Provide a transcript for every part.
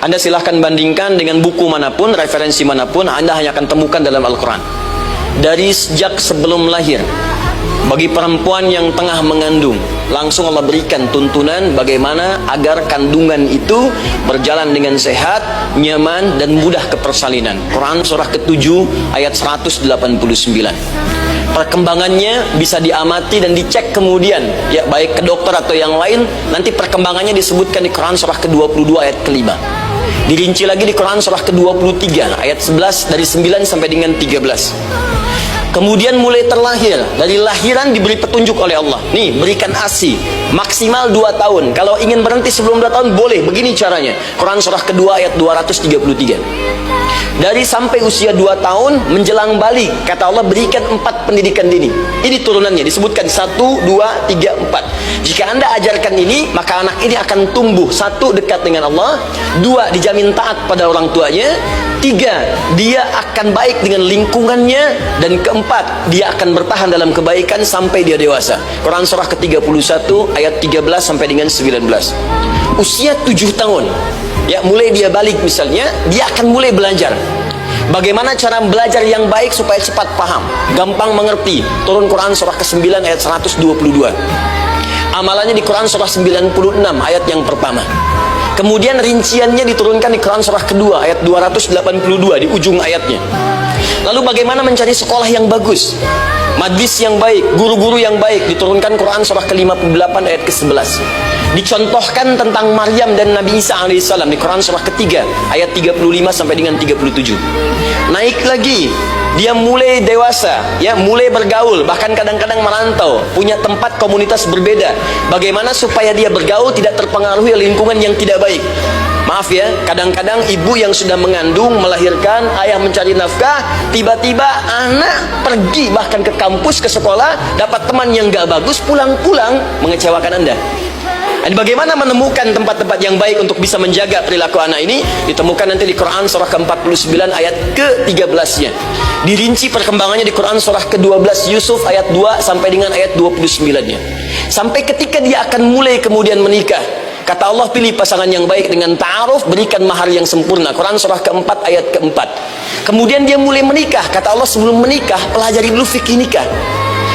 Anda silahkan bandingkan dengan buku manapun, referensi manapun, Anda hanya akan temukan dalam Al-Quran. Dari sejak sebelum lahir, bagi perempuan yang tengah mengandung, langsung Allah berikan tuntunan bagaimana agar kandungan itu berjalan dengan sehat, nyaman, dan mudah ke persalinan. Quran surah ke-7 ayat 189. Perkembangannya bisa diamati dan dicek kemudian, ya, baik ke dokter atau yang lain. Nanti perkembangannya disebutkan di Quran surah ke-22 ayat ke-5. Dirinci lagi di Quran surah ke-23 ayat 11 dari 9 sampai dengan 13. Kemudian mulai terlahir, dari lahiran diberi petunjuk oleh Allah. Nih, berikan ASI maksimal 2 tahun. Kalau ingin berhenti sebelum 2 tahun boleh, begini caranya. Quran surah kedua ayat 233. Dari sampai usia 2 tahun menjelang balik, kata Allah berikan 4 pendidikan dini. Ini turunannya disebutkan 1, 2, 3, 4. Jika Anda ajarkan ini, maka anak ini akan tumbuh. 1, dekat dengan Allah. 2, dijamin taat pada orang tuanya. 3, dia akan baik dengan lingkungannya. Dan keempat, dia akan bertahan dalam kebaikan sampai dia dewasa. Quran surah ke-31 ayat 13 sampai dengan 19. Usia 7 tahun, ya, mulai dia balik misalnya, dia akan mulai belajar bagaimana cara belajar yang baik supaya cepat paham, gampang mengerti. Turun Quran surah ke-9 ayat 122. Amalannya di Quran surah 96 ayat yang pertama. Kemudian rinciannya diturunkan di Quran surah kedua ayat 282 di ujung ayatnya. Lalu bagaimana mencari sekolah yang bagus, majlis yang baik, guru-guru yang baik, diturunkan Quran surah ke-58 ayat ke-11. Dicontohkan tentang Maryam dan Nabi Isa alaihissalam di Quran surah ketiga ayat 35 sampai dengan 37. Naik lagi, dia mulai dewasa, ya, mulai bergaul, bahkan kadang-kadang merantau, punya tempat komunitas berbeda. Bagaimana supaya dia bergaul tidak terpengaruhi lingkungan yang tidak baik. Maaf ya, kadang-kadang ibu yang sudah mengandung, melahirkan, ayah mencari nafkah, tiba-tiba anak pergi bahkan ke kampus, ke sekolah, dapat teman yang gak bagus, pulang-pulang mengecewakan Anda. Dan bagaimana menemukan tempat-tempat yang baik untuk bisa menjaga perilaku anak ini? Ditemukan nanti di Quran surah ke-49 ayat ke-13-nya. Dirinci perkembangannya di Quran surah ke-12 Yusuf ayat 2 sampai dengan ayat 29-nya. Sampai ketika dia akan mulai kemudian menikah, kata Allah, pilih pasangan yang baik dengan ta'aruf, berikan mahar yang sempurna. Quran surah ke-4 ayat ke-4. Kemudian dia mulai menikah, kata Allah, sebelum menikah pelajari dulu fikih nikah.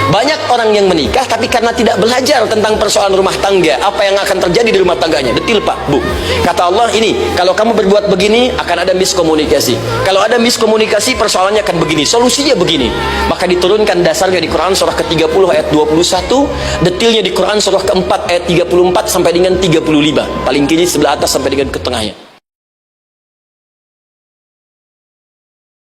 Banyak orang yang menikah tapi karena tidak belajar tentang persoalan rumah tangga, apa yang akan terjadi di rumah tangganya. Detil Pak, Bu. Kata Allah, ini kalau kamu berbuat begini akan ada miskomunikasi. Kalau ada miskomunikasi, persoalannya akan begini, solusinya begini. Maka diturunkan dasarnya di Quran surah ke-30 ayat 21, detilnya di Quran surah ke-4 ayat 34 sampai dengan 35. Paling kiri sebelah atas sampai dengan ke tengahnya.